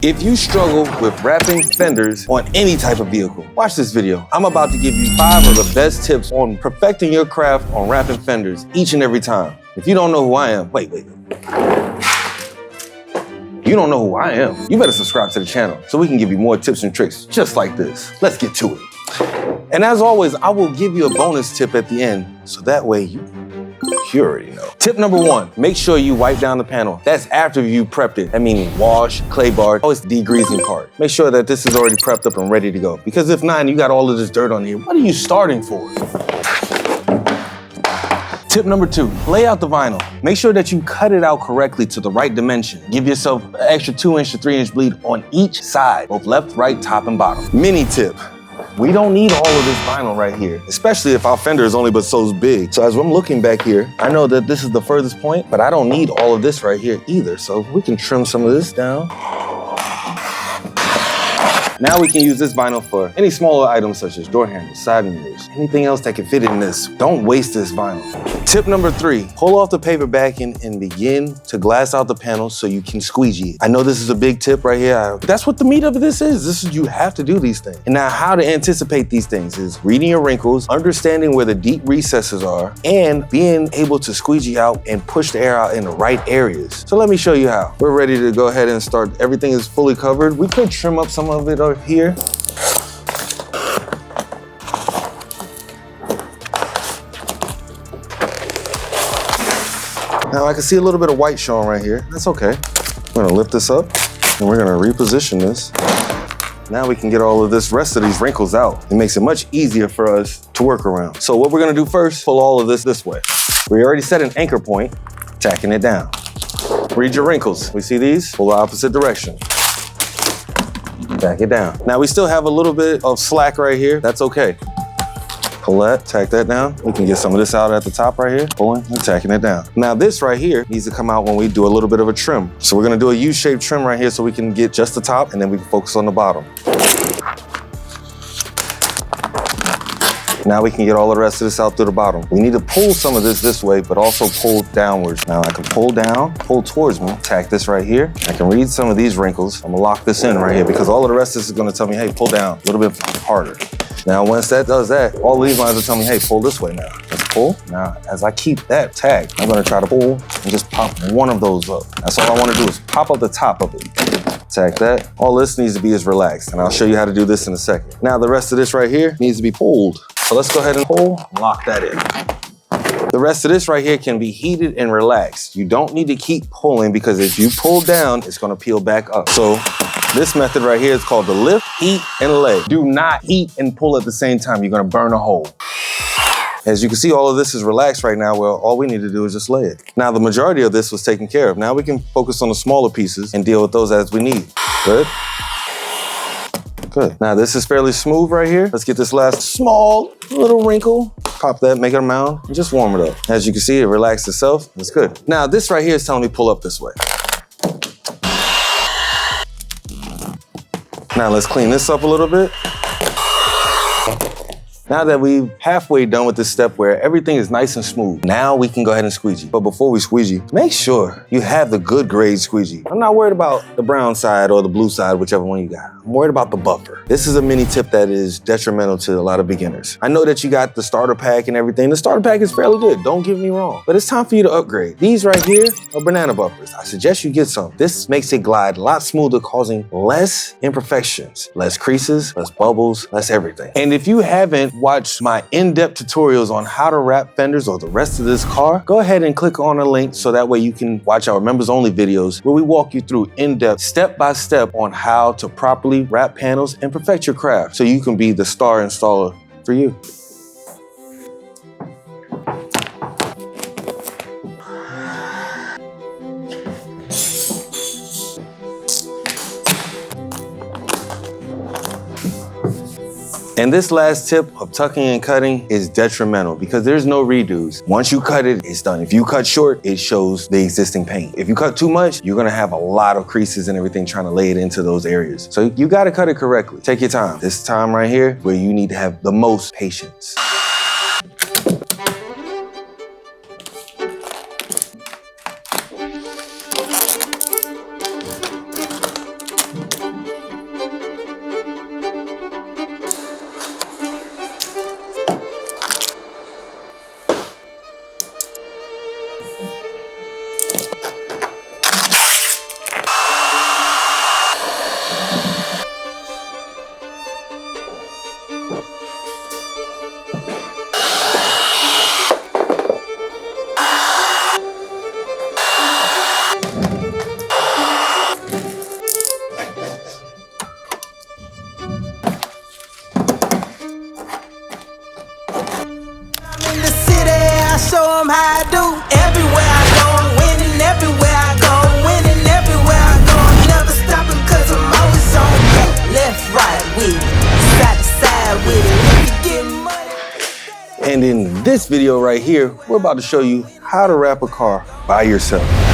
If you struggle with wrapping fenders on any type of vehicle, watch this video. I'm about to give you 5 of the best tips on perfecting your craft on wrapping fenders each and every time. If you don't know who I am, wait. You don't know who I am, you better subscribe to the channel so we can give you more tips and tricks just like this. Let's get to it. And as always, I will give you a bonus tip at the end so that way you already know. Tip number 1, make sure you wipe down the panel. That's after you prepped it. That meaning wash, clay bar, always the degreasing part. Make sure that this is already prepped up and ready to go. Because if not, and you got all of this dirt on here, what are you starting for? Tip number 2, lay out the vinyl. Make sure that you cut it out correctly to the right dimension. Give yourself an extra 2-inch to 3-inch bleed on each side, both left, right, top, and bottom. Mini tip. We don't need all of this vinyl right here, especially if our fender is only but so big. So as I'm looking back here, I know that this is the furthest point, but I don't need all of this right here either. So we can trim some of this down. Now we can use this vinyl for any smaller items such as door handles, side mirrors, anything else that can fit in this. Don't waste this vinyl. Tip number 3, pull off the paper backing and begin to glass out the panel so you can squeegee it. I know this is a big tip right here. That's what the meat of this is. You have to do these things. And now how to anticipate these things is reading your wrinkles, understanding where the deep recesses are, and being able to squeegee out and push the air out in the right areas. So let me show you how. We're ready to go ahead and start. Everything is fully covered. We could trim up some of it up here. Now I can see a little bit of white showing right here. That's okay. We're gonna lift this up and we're gonna reposition this. Now we can get all of this rest of these wrinkles out. It makes it much easier for us to work around. So what we're gonna do first, pull all of this way. We already set an anchor point, tacking it down. Read your wrinkles. We see these? Pull the opposite direction. Tack it down. Now we still have a little bit of slack right here. That's okay. Pull that, tack that down. We can get some of this out at the top right here, pulling and tacking it down. Now this right here needs to come out when we do a little bit of a trim. So we're gonna do a U-shaped trim right here so we can get just the top and then we can focus on the bottom. Now we can get all the rest of this out through the bottom. We need to pull some of this way, but also pull downwards. Now I can pull down, pull towards me, tack this right here. I can read some of these wrinkles. I'm gonna lock this in right here because all of the rest of this is gonna tell me, hey, pull down a little bit harder. Now, once that does that, all these lines will tell me, hey, pull this way now. Let's pull. Now, as I keep that tagged, I'm gonna try to pull and just pop one of those up. That's all I wanna do is pop up the top of it. Tag that. All this needs to be is relaxed, and I'll show you how to do this in a second. Now, the rest of this right here needs to be pulled. So let's go ahead and pull, lock that in. The rest of this right here can be heated and relaxed. You don't need to keep pulling because if you pull down, it's gonna peel back up. So this method right here is called the lift, heat, and lay. Do not heat and pull at the same time. You're gonna burn a hole. As you can see, all of this is relaxed right now. Well, all we need to do is just lay it. Now, the majority of this was taken care of. Now we can focus on the smaller pieces and deal with those as we need. Good. Good. Now this is fairly smooth right here. Let's get this last small little wrinkle. Pop that, make it a mound, and just warm it up. As you can see, it relaxed itself. It's good. Now this right here is telling me pull up this way. Now let's clean this up a little bit. Now that we've halfway done with this step where everything is nice and smooth, now we can go ahead and squeegee. But before we squeegee, make sure you have the good grade squeegee. I'm not worried about the brown side or the blue side, whichever one you got. I'm worried about the buffer. This is a mini tip that is detrimental to a lot of beginners. I know that you got the starter pack and everything. The starter pack is fairly good, don't get me wrong. But it's time for you to upgrade. These right here are banana buffers. I suggest you get some. This makes it glide a lot smoother, causing less imperfections, less creases, less bubbles, less everything. And if you haven't watch my in-depth tutorials on how to wrap fenders or the rest of this car, go ahead and click on a link so that way you can watch our members only videos where we walk you through in-depth, step-by-step on how to properly wrap panels and perfect your craft so you can be the star installer for you. And this last tip of tucking and cutting is detrimental because there's no redos. Once you cut it, it's done. If you cut short, it shows the existing paint. If you cut too much, you're gonna have a lot of creases and everything trying to lay it into those areas. So you gotta cut it correctly. Take your time. This time right here where you need to have the most patience. this video right here, we're about to show you how to wrap a car by yourself.